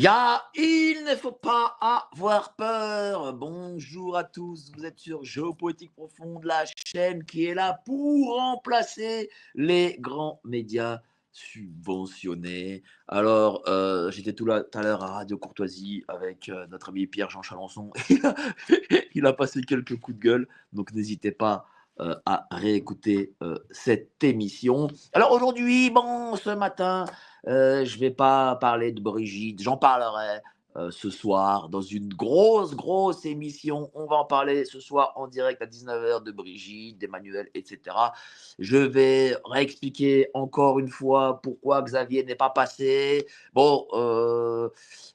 Il ne faut pas avoir peur. Bonjour à tous, vous êtes sur Géopolitique Profonde, la chaîne qui est là pour remplacer les grands médias subventionnés. Alors, j'étais tout à l'heure à Radio Courtoisie avec notre ami Pierre-Jean Chalençon. Il a passé quelques coups de gueule, donc n'hésitez pas à réécouter cette émission. Alors aujourd'hui, ce matin, je ne vais pas parler de Brigitte, j'en parlerai ce soir dans une grosse émission. On va en parler ce soir en direct à 19h de Brigitte, d'Emmanuel, etc. Je vais réexpliquer encore une fois pourquoi Xavier n'est pas passé.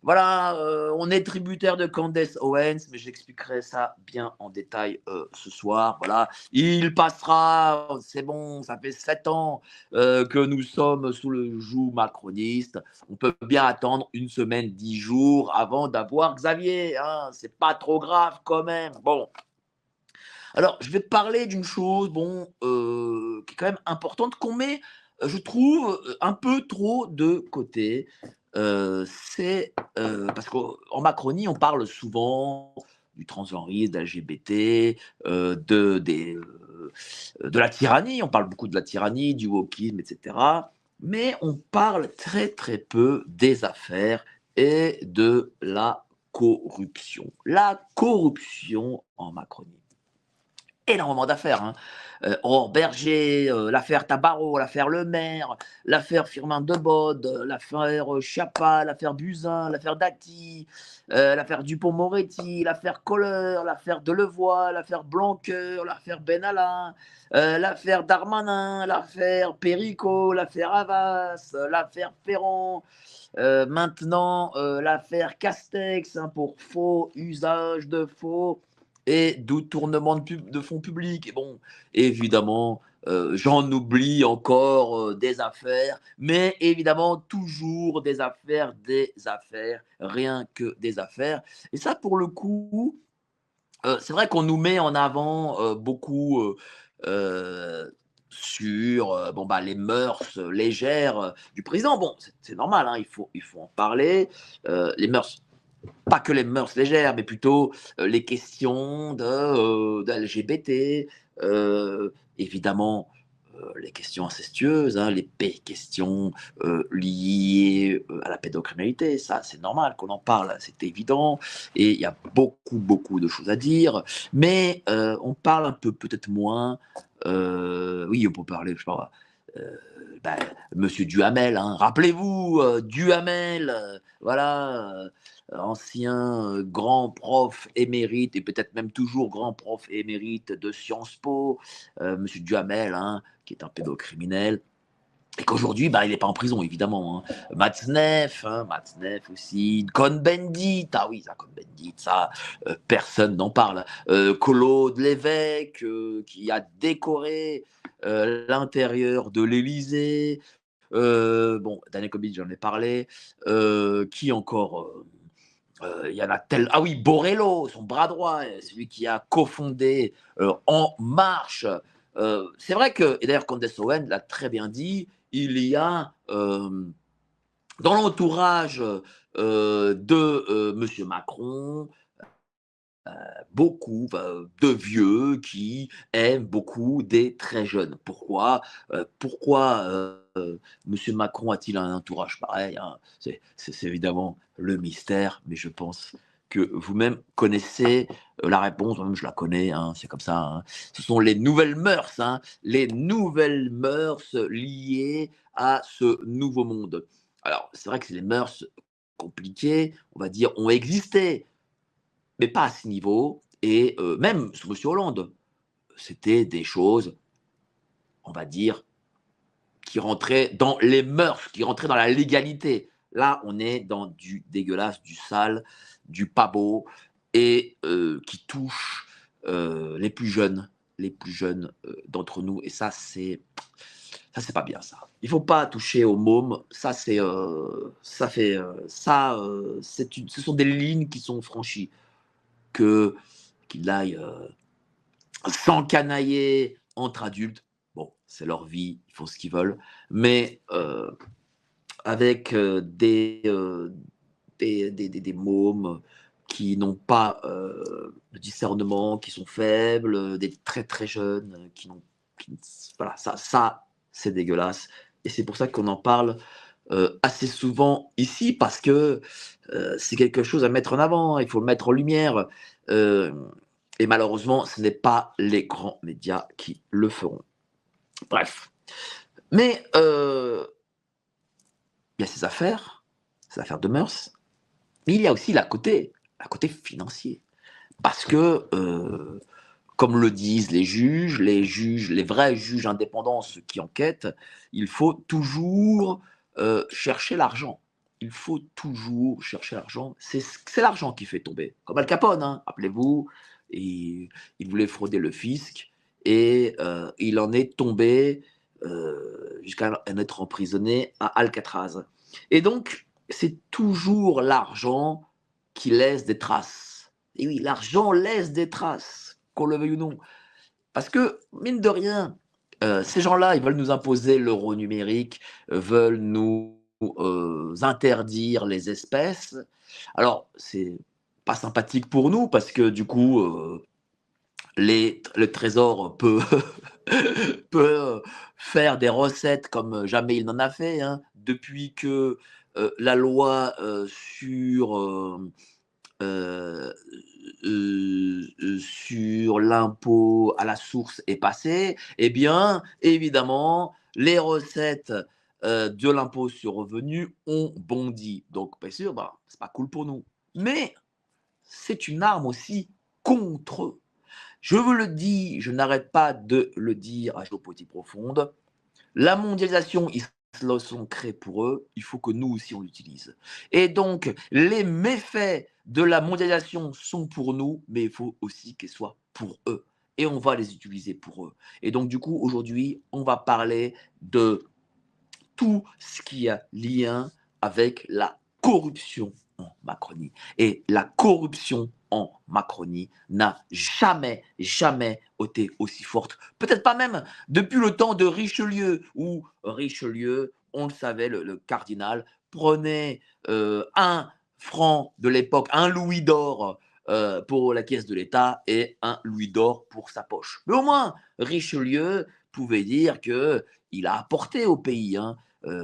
Voilà, on est tributaire de Candace Owens, mais j'expliquerai ça bien en détail ce soir. Voilà, il passera, c'est bon, ça fait 7 ans que nous sommes sous le joug macroniste. On peut bien attendre une semaine, 10 jours avant d'avoir Xavier. Hein, c'est pas trop grave quand même. Bon. Alors, je vais parler d'une chose, qui est quand même importante, qu'on met, je trouve, un peu trop de côté. C'est parce qu'en Macronie, on parle souvent du transgenrisme, de l'LGBT, de la tyrannie. On parle beaucoup de la tyrannie, du wokisme, etc. Mais on parle très très peu des affaires et de la corruption. La corruption en Macronie, énormément d'affaires. Hein. Aurore Berger, l'affaire Tabarot, l'affaire Le Maire, l'affaire Firmin Debode, l'affaire Schiappa, l'affaire Buzyn, l'affaire Dati, l'affaire Dupond-Moretti, l'affaire Kohler, l'affaire Delevoye, l'affaire Blanquer, l'affaire Benalla, l'affaire Darmanin, l'affaire Perico, l'affaire Havas, l'affaire Ferrand, maintenant l'affaire Castex pour faux usage de faux et détournement de fonds publics. Et bon, évidemment, j'en oublie encore des affaires, mais évidemment, toujours des affaires, rien que des affaires. Et ça, pour le coup, c'est vrai qu'on nous met en avant beaucoup sur les mœurs légères du président. Bon, c'est normal, hein, il faut en parler. Les mœurs, pas que les mœurs légères, mais plutôt les questions de LGBT, évidemment les questions incestueuses, hein, les questions liées à la pédocriminalité. Ça, c'est normal qu'on en parle, c'est évident. Et il y a beaucoup de choses à dire, mais on parle un peu, peut-être moins. Oui, on peut parler, je sais pas. Euh, bah, Monsieur Duhamel, hein, rappelez-vous, Duhamel, voilà, ancien grand prof émérite et peut-être même toujours grand prof émérite de Sciences Po, Monsieur Duhamel, hein, qui est un pédocriminel. Et qu'aujourd'hui, il n'est pas en prison, évidemment. Hein. Matzneff aussi. Cohn-Bendit, ah oui, ça, Cohn-Bendit, ça, personne n'en parle. Claude Lévesque, qui a décoré l'intérieur de l'Élysée. Daniel Cohn-Bendit, j'en ai parlé. Qui encore il y en a tel. Ah oui, Borrello, son bras droit, celui qui a cofondé En Marche. C'est vrai que, et d'ailleurs, Candace Owen l'a très bien dit, il y a dans l'entourage de Monsieur Macron beaucoup de vieux qui aiment beaucoup des très jeunes. Pourquoi Monsieur Macron a-t-il un entourage pareil? Hein, c'est évidemment le mystère, mais je pense que vous-même connaissez la réponse, moi-même je la connais, hein, c'est comme ça. Hein. Ce sont les nouvelles mœurs, hein, les nouvelles mœurs liées à ce nouveau monde. Alors, c'est vrai que les mœurs compliquées, on va dire, ont existé, mais pas à ce niveau. Et même sous M. Hollande, c'était des choses, on va dire, qui rentraient dans les mœurs, qui rentraient dans la légalité. Là, on est dans du dégueulasse, du sale, du pas beau, et qui touche les plus jeunes d'entre nous. Et ça, c'est pas bien, ça. Il faut pas toucher aux mômes. Ça, ce sont des lignes qui sont franchies. Qu'ils aillent s'encanailler entre adultes. Bon, c'est leur vie, ils font ce qu'ils veulent. Mais avec des des mômes qui n'ont pas de discernement, qui sont faibles, des très très jeunes, qui n'ont. Voilà, ça c'est dégueulasse. Et c'est pour ça qu'on en parle assez souvent ici, parce que c'est quelque chose à mettre en avant, il faut le mettre en lumière. Euh, et malheureusement, ce n'est pas les grands médias qui le feront. Bref. Mais il y a ces affaires de mœurs, mais il y a aussi la côté financier. Parce que, comme le disent les vrais juges indépendants, ceux qui enquêtent, il faut toujours chercher l'argent. Il faut toujours chercher l'argent. C'est l'argent qui fait tomber. Comme Al Capone, hein, rappelez-vous, il voulait frauder le fisc et il en est tombé jusqu'à en être emprisonné à Alcatraz. Et donc, c'est toujours l'argent qui laisse des traces. Et oui, l'argent laisse des traces, qu'on le veuille ou non. Parce que, mine de rien, ces gens-là, ils veulent nous imposer l'euro numérique, veulent nous interdire les espèces. Alors, c'est pas sympathique pour nous, parce que du coup, le trésor peut, peut faire des recettes comme jamais il n'en a fait, hein, depuis que la loi sur l'impôt à la source est passée. Eh bien, évidemment, les recettes de l'impôt sur revenu ont bondi. Donc, bien sûr, bah, c'est pas cool pour nous. Mais c'est une arme aussi contre eux. Je vous le dis, je n'arrête pas de le dire à Géopolitique Profonde. La mondialisation, ils se la sont créés pour eux, il faut que nous aussi on l'utilise. Et donc, les méfaits de la mondialisation sont pour nous, mais il faut aussi qu'ils soient pour eux. Et on va les utiliser pour eux. Et donc, du coup, aujourd'hui, on va parler de tout ce qui a lien avec la corruption en Macronie. Et la corruption en Macronie n'a jamais, jamais été aussi forte. Peut-être pas même depuis le temps de Richelieu, où Richelieu, on le savait, le cardinal, prenait 1 franc de l'époque, 1 louis d'or pour la caisse de l'État et 1 louis d'or pour sa poche. Mais au moins, Richelieu pouvait dire qu'il a apporté au pays. Hein.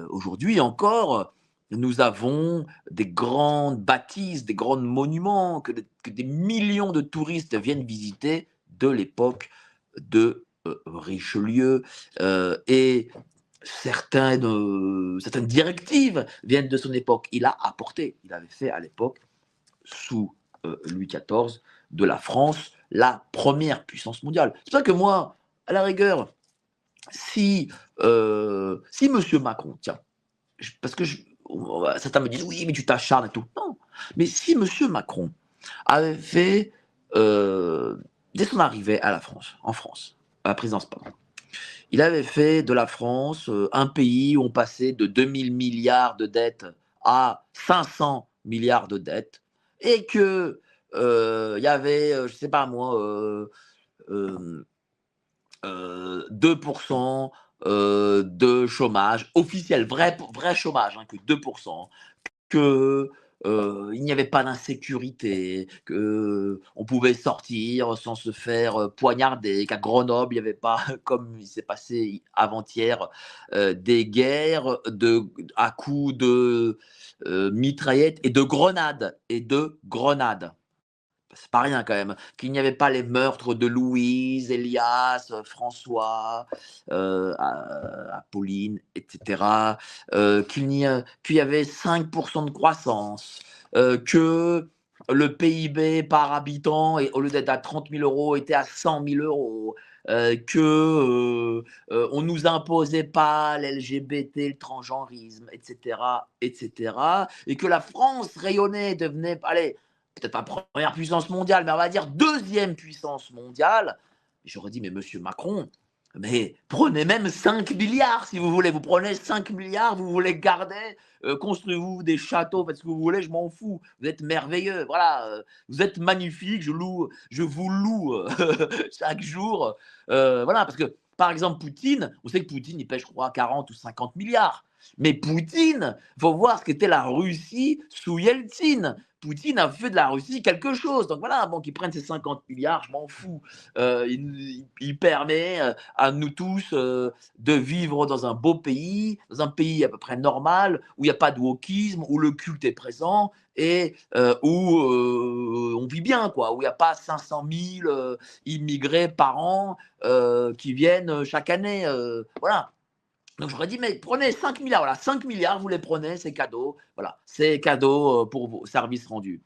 Aujourd'hui encore, nous avons des grandes bâtisses, des grands monuments que des millions de touristes viennent visiter de l'époque de Richelieu. Et certaines directives viennent de son époque. Il a apporté, il avait fait à l'époque, sous Louis XIV, de la France la première puissance mondiale. C'est pour ça que moi, à la rigueur, si Monsieur Macron, tiens, parce que certains me disent oui, mais tu t'acharnes et tout. Non, mais si Monsieur Macron avait fait, dès son arrivée à en France, à la présidence, pardon, il avait fait de la France un pays où on passait de 2000 milliards de dettes à 500 milliards de dettes, et que il y avait, je sais pas moi, 2% de chômage officiel, vrai chômage, hein, que 2%, que il n'y avait pas d'insécurité, que on pouvait sortir sans se faire poignarder, qu'à Grenoble, il n'y avait pas, comme il s'est passé avant-hier, des guerres à coups de mitraillettes et de grenades. C'est pas rien quand même, qu'il n'y avait pas les meurtres de Louise, Elias, François, Apolline, etc. Qu'il y avait 5% de croissance, que le PIB par habitant, au lieu d'être à 30 000 euros, était à 100 000 euros, on nous imposait pas l'LGBT, le transgenrisme, etc., etc., et que la France rayonnait, devenait, allez, peut-être pas première puissance mondiale, mais on va dire deuxième puissance mondiale. J'aurais dit, mais Monsieur Macron, mais prenez même 5 milliards si vous voulez. Vous prenez 5 milliards, vous voulez garder, construisez-vous des châteaux, faites ce que vous voulez, je m'en fous. Vous êtes merveilleux, voilà, vous êtes magnifique, je vous loue chaque jour. Voilà, parce que par exemple, Poutine, on sait que Poutine, il pêche, je crois, 40 ou 50 milliards. Mais Poutine, il faut voir ce qu'était la Russie sous Yeltsin. Poutine a fait de la Russie quelque chose. Donc voilà, bon, qu'ils prennent ces 50 milliards, je m'en fous. Il permet à nous tous de vivre dans un beau pays, dans un pays à peu près normal, où il n'y a pas de wokisme, où le culte est présent et où on vit bien, quoi, où il n'y a pas 500 000 immigrés par an qui viennent chaque année. Voilà. Donc j'aurais dit, mais prenez 5 milliards, voilà, 5 milliards, vous les prenez, c'est cadeau, voilà, c'est cadeau pour vos services rendus.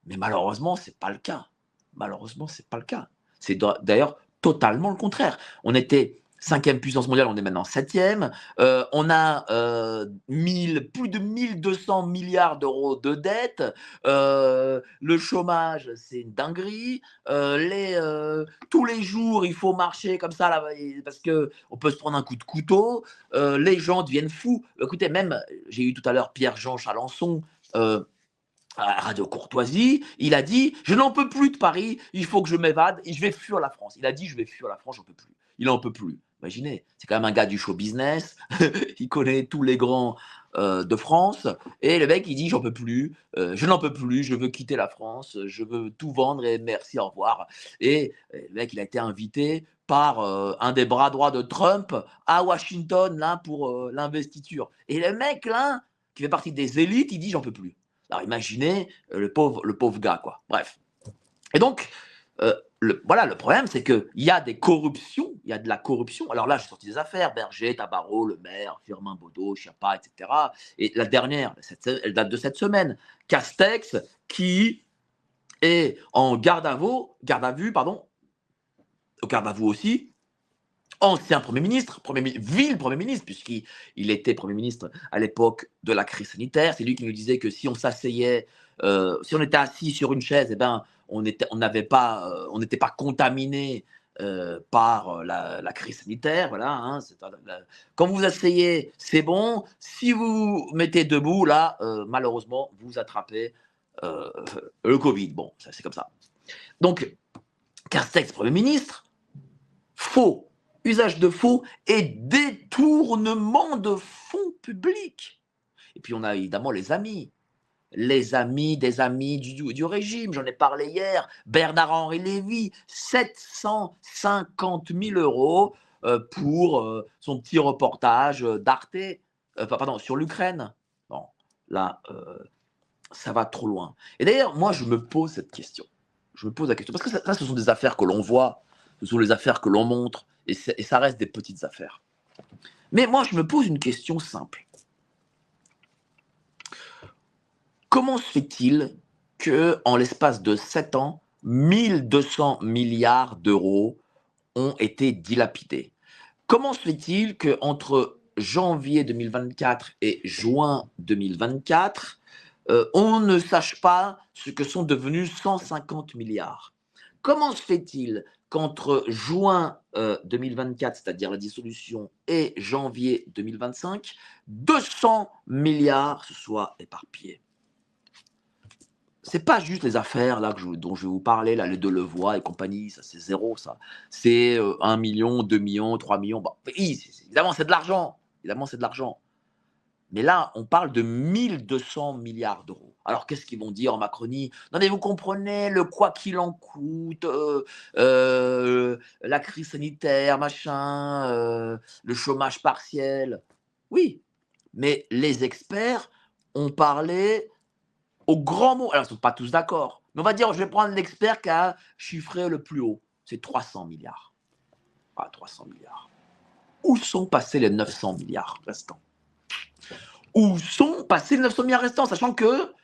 Mais malheureusement, ce n'est pas le cas. Malheureusement, ce n'est pas le cas. C'est d'ailleurs totalement le contraire. On était 5e puissance mondiale, on est maintenant 7e. On a plus de 1200 milliards d'euros de dettes. Le chômage, c'est une dinguerie. Tous les jours, il faut marcher comme ça là, parce qu'on peut se prendre un coup de couteau. Les gens deviennent fous. Écoutez, même, j'ai eu tout à l'heure Pierre-Jean Chalençon, à Radio Courtoisie, il a dit « Je n'en peux plus de Paris, il faut que je m'évade et je vais fuir la France. » Il a dit « Je vais fuir la France, j'en peux plus. » Il n'en peut plus. Imaginez, c'est quand même un gars du show business, il connaît tous les grands de France, et le mec il dit « J'en peux plus, je n'en peux plus, je veux quitter la France, je veux tout vendre et merci, au revoir. » Et le mec il a été invité par un des bras droits de Trump à Washington là, pour l'investiture. Et le mec là, qui fait partie des élites, il dit « J'en peux plus. » Alors imaginez le pauvre gars, quoi. Bref. Et donc, voilà, le problème, c'est qu'il y a des corruptions, il y a de la corruption. Alors là, j'ai sorti des affaires, Berger, Tabarot, Le Maire, Firmin Baudot, Schiappa, etc. Et la dernière, elle date de cette semaine, Castex, qui est en garde à vue, au garde à vue aussi, ancien Premier ministre, vil Premier ministre, puisqu'il était Premier ministre à l'époque de la crise sanitaire. C'est lui qui nous disait que si on s'asseyait, si on était assis sur une chaise, eh ben, on n'était pas contaminé par la crise sanitaire. Voilà, hein, quand vous vous asseyez, c'est bon. Si vous vous mettez debout, là, malheureusement, vous attrapez le Covid. Bon, ça, c'est comme ça. Donc, Castex, Premier ministre, faux, usage de faux et détournement de fonds publics. Et puis on a évidemment les amis des amis du régime, j'en ai parlé hier, Bernard-Henri Lévy, 750 000 euros pour son petit reportage d'Arte, sur l'Ukraine. Bon, là, ça va trop loin. Et d'ailleurs, moi, je me pose cette question. Je me pose la question, parce que ça ce sont des affaires que l'on voit, ce sont les affaires que l'on montre, et ça reste des petites affaires. Mais moi, je me pose une question simple. Comment se fait-il qu'en l'espace de 7 ans, 1200 milliards d'euros ont été dilapidés? Comment se fait-il qu'entre janvier 2024 et juin 2024, on ne sache pas ce que sont devenus 150 milliards? Comment se fait-il qu'entre juin 2024, c'est-à-dire la dissolution, et janvier 2025, 200 milliards se soient éparpillés? C'est pas juste les affaires là dont je vais vous parler, là, les Delevoye et compagnie, ça c'est zéro, ça. C'est 1 million, 2 millions, 3 millions. Bah, oui, évidemment, c'est de l'argent. Évidemment, c'est de l'argent. Mais là, on parle de 1200 milliards d'euros. Alors, qu'est-ce qu'ils vont dire en Macronie? Non, mais vous comprenez, le quoi qu'il en coûte, la crise sanitaire, machin, le chômage partiel. Oui, mais les experts ont parlé au grand mot. Alors, ils ne sont pas tous d'accord. Mais on va dire, je vais prendre l'expert qui a chiffré le plus haut. C'est 300 milliards. Ah, 300 milliards. Où sont passés les 900 milliards restants? Où sont passés les 900 milliards restants, sachant que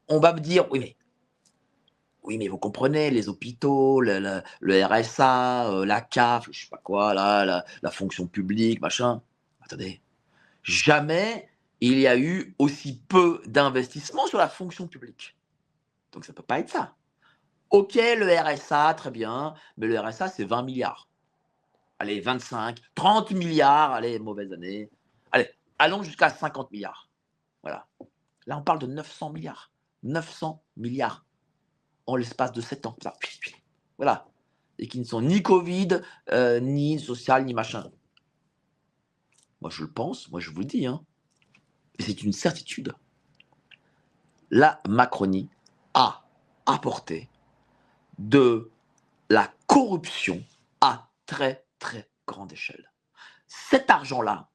on va me dire, oui, mais vous comprenez, les hôpitaux, le RSA, la CAF, je sais pas quoi, là, la fonction publique, machin. Attendez, jamais il y a eu aussi peu d'investissements sur la fonction publique. Donc ça peut pas être ça. Ok, le RSA, très bien, mais le RSA, c'est 20 milliards. Allez, 25, 30 milliards, allez, mauvaise année. Allez, allons jusqu'à 50 milliards. Voilà. Là, on parle de 900 milliards. 900 milliards en l'espace de 7 ans. Voilà. et qui ne sont ni Covid, ni social, ni machin. Moi, je le pense, moi, je vous le dis, hein. Et c'est une certitude. La Macronie a apporté de la corruption à très, très grande échelle. Cet argent-là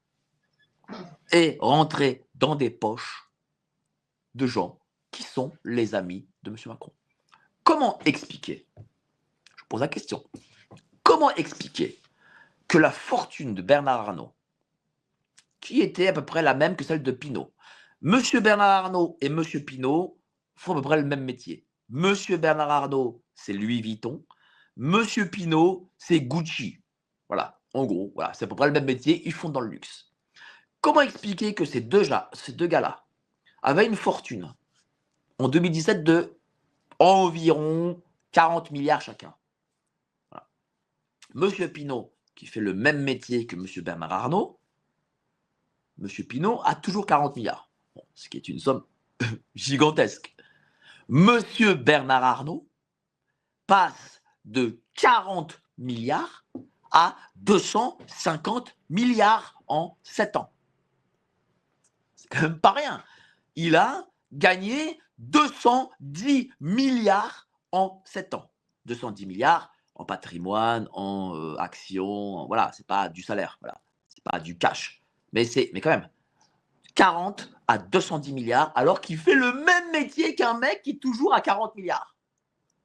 est rentré dans des poches de gens qui sont les amis de M. Macron. Comment expliquer, je pose la question, comment expliquer que la fortune de Bernard Arnault, qui était à peu près la même que celle de Pinault, M. Bernard Arnault et M. Pinault font à peu près le même métier. M. Bernard Arnault, c'est Louis Vuitton. M. Pinault, c'est Gucci. Voilà, en gros, voilà, c'est à peu près le même métier, ils font dans le luxe. Comment expliquer que ces deux gars-là avaient une fortune en 2017 de environ 40 milliards chacun? Voilà. M. Pinault, qui fait le même métier que M. Bernard Arnault, M. Pinault a toujours 40 milliards, bon, ce qui est une somme gigantesque. M. Bernard Arnault passe de 40 milliards à 250 milliards en 7 ans. C'est quand même pas rien. Il a gagné 210 milliards en 7 ans. 210 milliards en patrimoine, en actions, voilà, c'est pas du salaire, voilà, c'est pas du cash. Mais quand même, 40 à 210 milliards, alors qu'il fait le même métier qu'un mec qui est toujours à 40 milliards.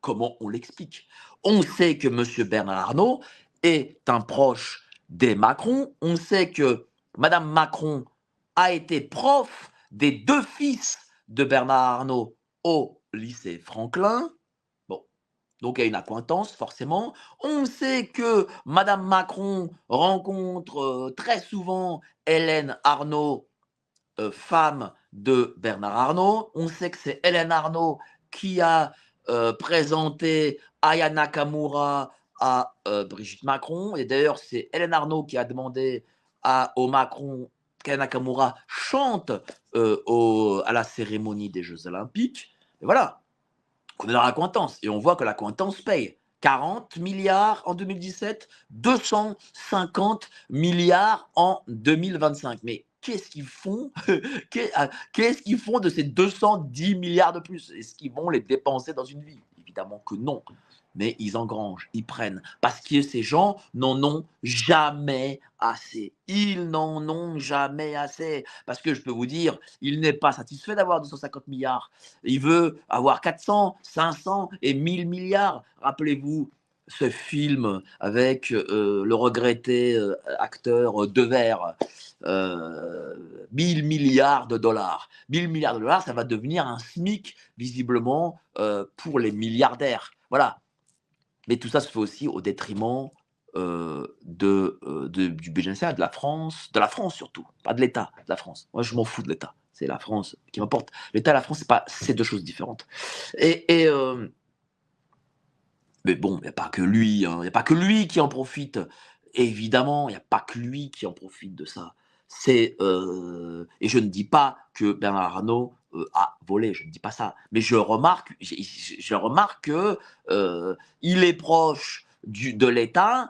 Comment on l'explique? On sait que M. Bernard Arnault est un proche des Macron. On sait que Mme Macron a été prof des deux fils de Bernard Arnault au lycée Franklin. Bon, donc il y a une accointance forcément. On sait que Mme Macron rencontre très souvent Hélène Arnault, femme de Bernard Arnault. On sait que c'est Hélène Arnault qui a présenté Aya Nakamura à Brigitte Macron. Et d'ailleurs, c'est Hélène Arnault qui a demandé au Macron qu'Aya Nakamura chante à la cérémonie des Jeux Olympiques. Et voilà, on est dans la cointance. Et on voit que la cointance paye. 40 milliards en 2017, 250 milliards en 2025. Mais qu'est-ce qu'ils font? Qu'est-ce qu'ils font de ces 210 milliards de plus? Est-ce qu'ils vont les dépenser dans une vie? Évidemment que non. Mais ils engrangent, ils prennent. Parce que ces gens n'en ont jamais assez. Ils n'en ont jamais assez. Parce que je peux vous dire, il n'est pas satisfait d'avoir 250 milliards. Il veut avoir 400, 500 et 1000 milliards. Rappelez-vous ce film avec le regretté acteur Devers. 1000 milliards de dollars. 1000 milliards de dollars, ça va devenir un SMIC, visiblement, pour les milliardaires. Voilà. Mais tout ça se fait aussi au détriment du budget national, de la France surtout, pas de l'État, de la France. Moi, je m'en fous de l'État. C'est la France qui m'importe. L'État et la France, c'est deux choses différentes. Mais bon, il n'y a pas que lui, hein. Il n'y a pas que lui qui en profite. Évidemment, il n'y a pas que lui qui en profite de ça. Et je ne dis pas que Bernard Arnault a volé, je ne dis pas ça. Mais je remarque que il est proche de l'État,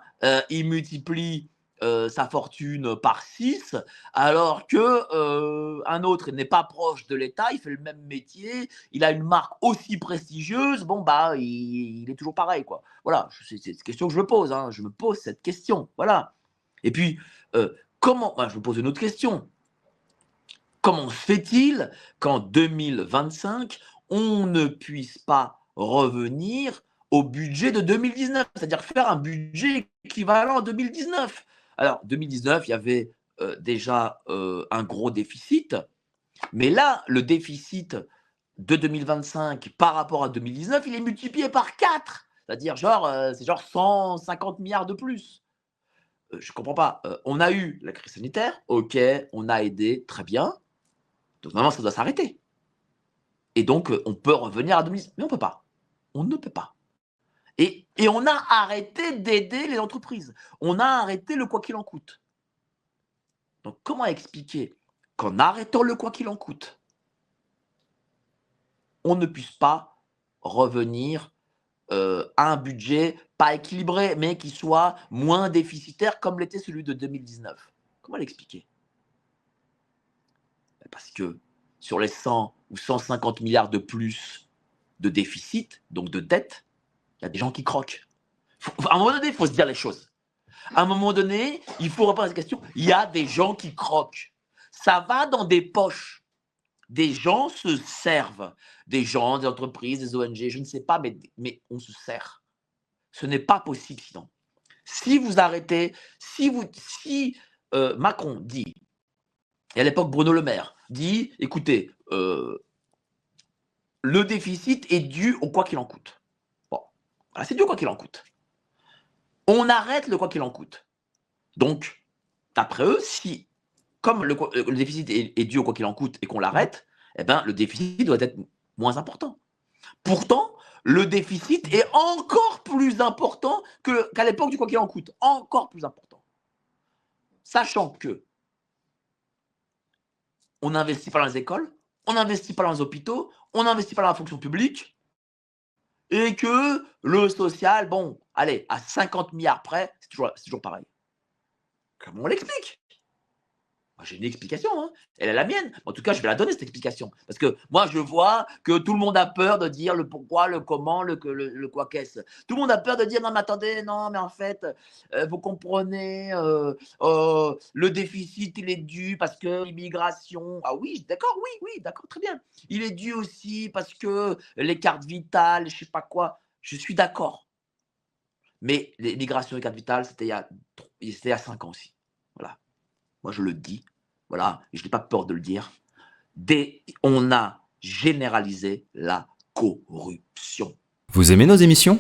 il multiplie sa fortune par 6, alors que un autre n'est pas proche de l'État, il fait le même métier, il a une marque aussi prestigieuse, bon bah il est toujours pareil quoi. Voilà, c'est une question que je me pose, hein. Je me pose cette question, voilà. Et puis je me pose une autre question. Comment se fait-il qu'en 2025 on ne puisse pas revenir au budget de 2019, c'est-à-dire faire un budget équivalent à 2019? Alors 2019, il y avait déjà un gros déficit, mais là, le déficit de 2025 par rapport à 2019, il est multiplié par 4. C'est-à-dire, c'est genre 150 milliards de plus. Je ne comprends pas. On a eu la crise sanitaire, ok, on a aidé, très bien. Donc maintenant, ça doit s'arrêter. Et donc, on peut revenir à 2019. Mais on ne peut pas. On ne peut pas. Et on a arrêté d'aider les entreprises. On a arrêté le quoi qu'il en coûte. Donc, comment expliquer qu'en arrêtant le quoi qu'il en coûte, on ne puisse pas revenir un budget pas équilibré, mais qui soit moins déficitaire comme l'était celui de 2019. Comment l'expliquer? Parce que sur les 100 ou 150 milliards de plus de déficit, donc de dette, il y a des gens qui croquent. À un moment donné, il faut se dire les choses. À un moment donné, il faut répondre à cette question. Il y a des gens qui croquent. Ça va dans des poches. Des gens se servent. Des gens, des entreprises, des ONG, je ne sais pas, mais on se sert. Ce n'est pas possible sinon. Si vous arrêtez, si Macron dit, et à l'époque Bruno Le Maire dit, écoutez, le déficit est dû au quoi qu'il en coûte. Bon, voilà, c'est dû au quoi qu'il en coûte. On arrête le quoi qu'il en coûte. Donc, d'après eux, si, comme le déficit est dû au quoi qu'il en coûte et qu'on l'arrête, eh ben, le déficit doit être moins important. Pourtant, le déficit est encore plus important qu'à l'époque du quoi qu'il en coûte. Encore plus important. Sachant que on n'investit pas dans les écoles, on n'investit pas dans les hôpitaux, on n'investit pas dans la fonction publique, et que le social, bon, allez, à 50 milliards près, c'est toujours pareil. Comment on l'explique? Moi, j'ai une explication, hein. Elle est la mienne. En tout cas, je vais la donner, cette explication. Parce que moi, je vois que tout le monde a peur de dire le pourquoi, le comment, le quoi qu'est-ce. Tout le monde a peur de dire non, mais attendez, non, mais en fait, vous comprenez, le déficit, il est dû parce que l'immigration. Ah oui, d'accord, oui, d'accord, très bien. Il est dû aussi parce que les cartes vitales, je ne sais pas quoi. Je suis d'accord. Mais l'immigration et les cartes vitales, c'était il y a 5 ans aussi. Voilà. Moi, je le dis. Voilà, je n'ai pas peur de le dire. On a généralisé la corruption. Vous aimez nos émissions ?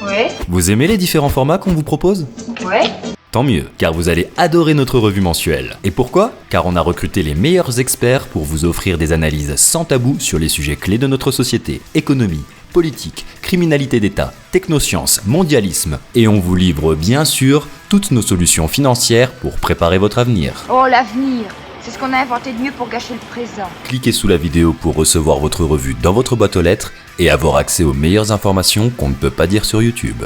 Ouais. Vous aimez les différents formats qu'on vous propose ? Ouais. Tant mieux, car vous allez adorer notre revue mensuelle. Et pourquoi ? Car on a recruté les meilleurs experts pour vous offrir des analyses sans tabou sur les sujets clés de notre société, économie, politique, criminalité d'État, technosciences, mondialisme. Et on vous livre bien sûr toutes nos solutions financières pour préparer votre avenir. Oh, l'avenir, c'est ce qu'on a inventé de mieux pour gâcher le présent. Cliquez sous la vidéo pour recevoir votre revue dans votre boîte aux lettres et avoir accès aux meilleures informations qu'on ne peut pas dire sur YouTube.